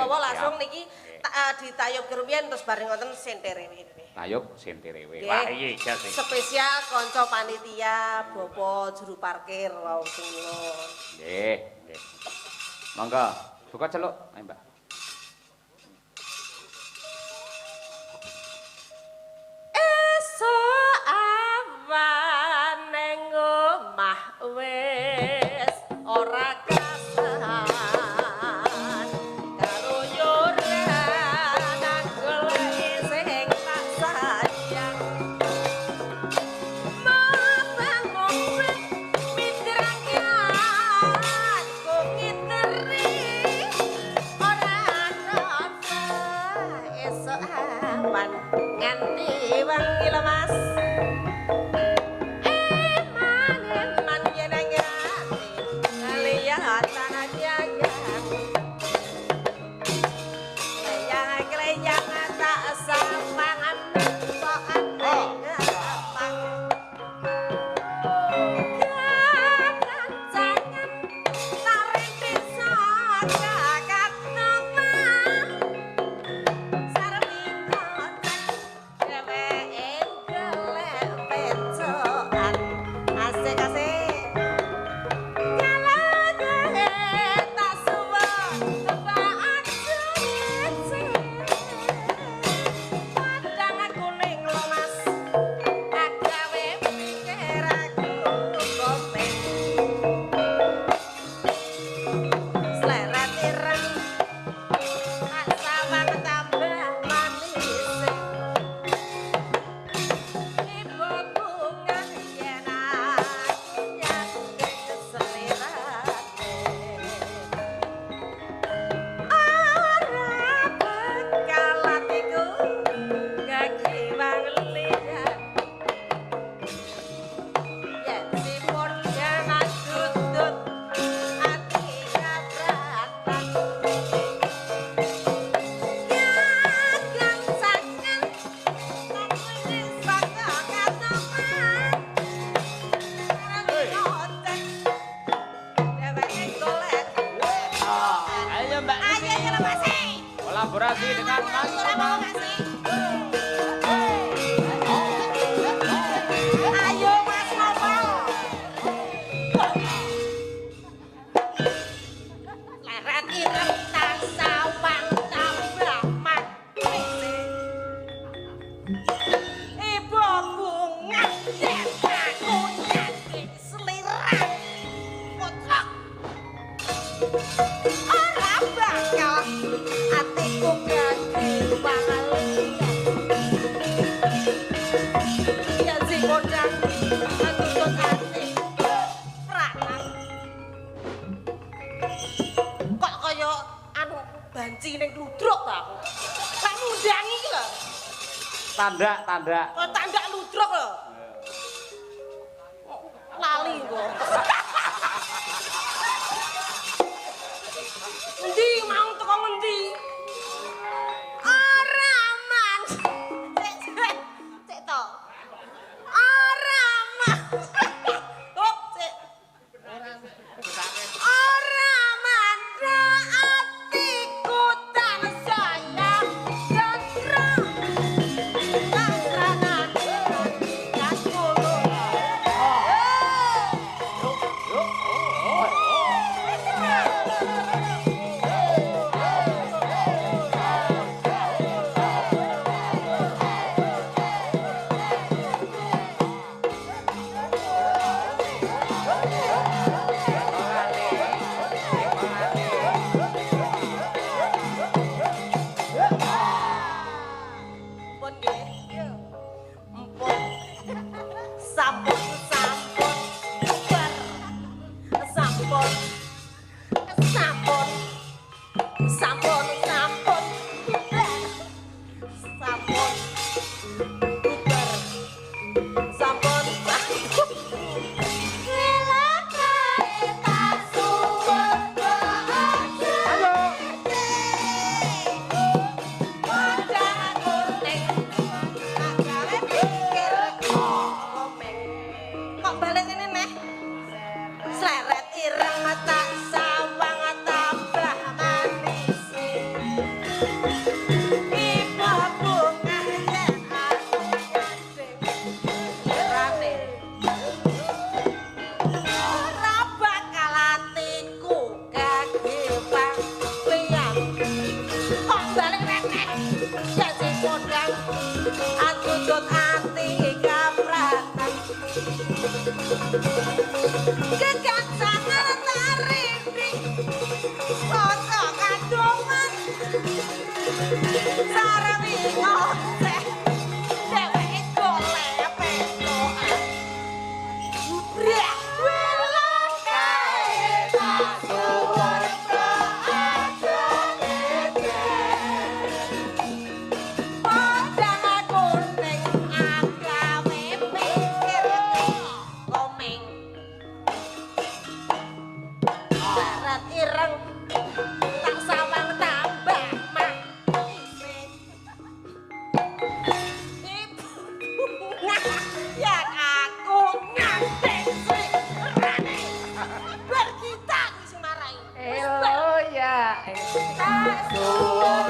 umpawa langsung niki ditayub kerumian terus bareng wonten senterewe. Tayub senterewe. Wah iki jas iki. Spesial kanca panitia, Bapak juru parkir wau sing Nggih, nggih. Monggo, buka celuk, ayo Mbak. Esuk awan ning omah wis ora kasahan karo yoran goleki sing tak sayang mabang mitrakan kok ngiteri ora ana esuk awan nganti wangi lemas eman yen ngati lihat tanah jagat leyang tak sampangan kok ane gampang jangan tarik bisa kakak teman sarmi kotak dheweke golek pecokan asik-asik nyalane tak suwon tebak padang kuning lomas agawe pikir aku kopeng sleret ireng sawang tambah manis ibu bunga yen aku nyake keselirate ora bekal atiku kekiwang lidah yen sipun jangan tutut ati kabratan gagang sangen ngomongin saka kateman kotek dheweke golek Ayo Mbak. ayo ya Mas Kolaborasi dengan Mas Terima kasih. Ayo Mas Novel. Leret ireng tak sawang tambah manis. Ibu bunga yen aku nyaki selirak. Kotrok. Ora bakal atiku ganti pangalengan ya si kodang tutut ati pranan kok kaya anu banci ning ludruk ta aku tak ngundang iki lho tanda. kok tandak ludruk lho lali kok endi mau teko ngendi ora aman cek to ora aman hop cek ora aman atiku tak sayang tentrem tantranan dan kulo Pun nggih. Empun. Sampun bubar. Sampun bubar. Sampun bubar. Sampun Gila kae tak suwun Ayo. Padang kuning agawe pikir komeng kok balik ini neh sleret ireng tak sawang tambah manis Saremi ngoceh dheweke golek pekokan Brak welok kae pasuwur Padang kuning agawe pikir komeng Barat ireng tak sawang tambah mah yang aku ngantek rane berkita wis marai Elo ya. tak suwun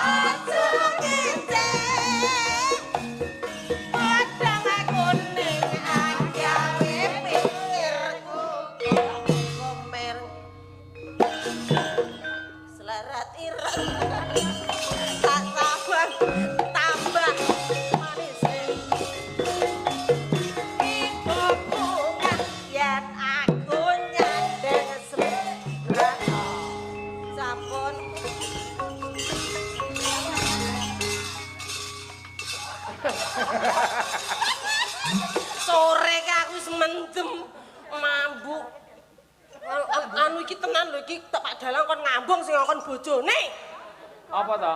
aja ngece padang kuning agawe pikirku komer selarat ireng tak sabar tambah manis yen aku nyandeng selera sampun sore ke aku wis mendem mabuk anu iki tenan lho iki tak dalang kon ngambung sing kon bojone Apa to?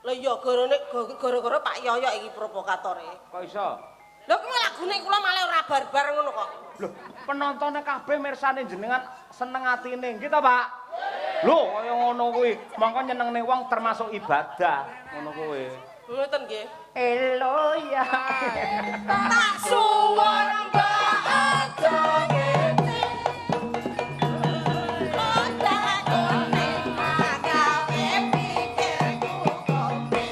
lho ya gara-gara Pak Yoyo iki provokatore Kok iso? lho kuwi lagune kula malah ora barbar ngono kok Loh, penontonnya kabeh mirsani jenengan seneng atine. Nggih ta, Pak? Lho, kaya ngono kuwi. Mangko nyenengne wong termasuk ibadah. Ngono kuwi. ngoten nggih Elo ya. tak suwun mbak aja ngene padang kuning agawe pikirku kopi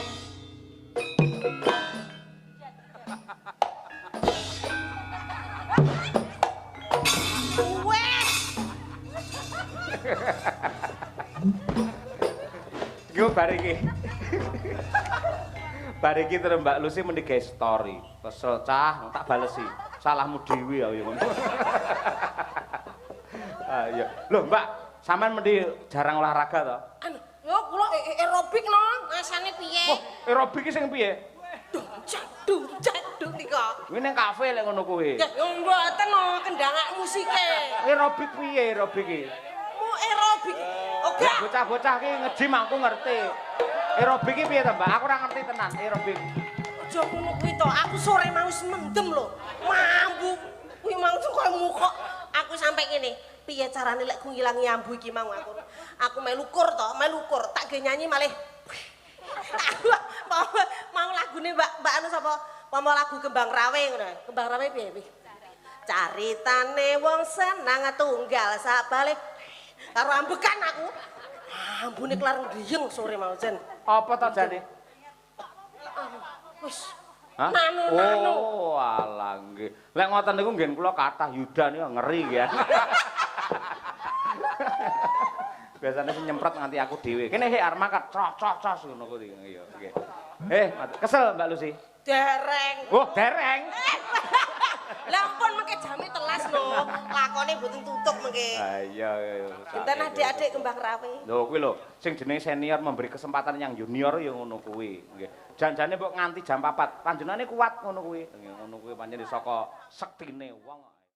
wes Yo bar iki. Bar iki terus Mbak Lucy mendhi gawe story. Kesel cah, tak balesi. Salahmu dhewe ya ngono. Ah iya. Loh, Mbak, sampean mendhi jarang olahraga to? anu yo kula aerobik no asane piye Wah, aerobik iki sing piye? Duh nika. Kuwi ning kafe lek ngono kuwi. Ya mboten no kendangak musike. Aerobik piye aerobik iki? Mu aerobik. Oke. Ya bocah-bocah ki nge-gym aku ngerti. Aerobik iki piye to, Mbak? Aku ora ngerti tenan aerobik. Aja ngono kuwi to. Aku sore mau wis mendem lho. Mabuk. Kuwi mau kaya muka. Aku sampe ngene. Piye carane lek ku ngilangi ambu iki mau aku. Aku melukur to, melukur. Tak ge nyanyi malih. Mau lagune Mbak anu sapa? Mau lagu Kembang Rawe ngono. Kembang Rawe piye piye? Caritane wong senang tunggal sak balik karo ambekan aku. Ambune kelar ndiyeng sore mau jen. Apa to jane? Wis. Hah? Nanu. Oh, alah nggih. Lek ngoten niku nggih kula kathah yudan niku ngeri ya. Biasanya sing nyemprot nganti aku dhewe. Kene hek arep makat cos ngono kuwi. Iya, nggih. Kesel Mbak Lucy? Dereng. Oh, dereng. Lah ampun mengke jame telas lho. Lakone mboten tutup mengke. Ah iya. Kinten adik-adik Kembang Rawe. Lho kuwi lho, sing jenenge senior memberi kesempatan yang junior ya ngono kuwi. Nggih. Janjane mbok nganti jam 4. Panjenengane kuat ngono kuwi. Ngono kuwi pancen saka sektine wong.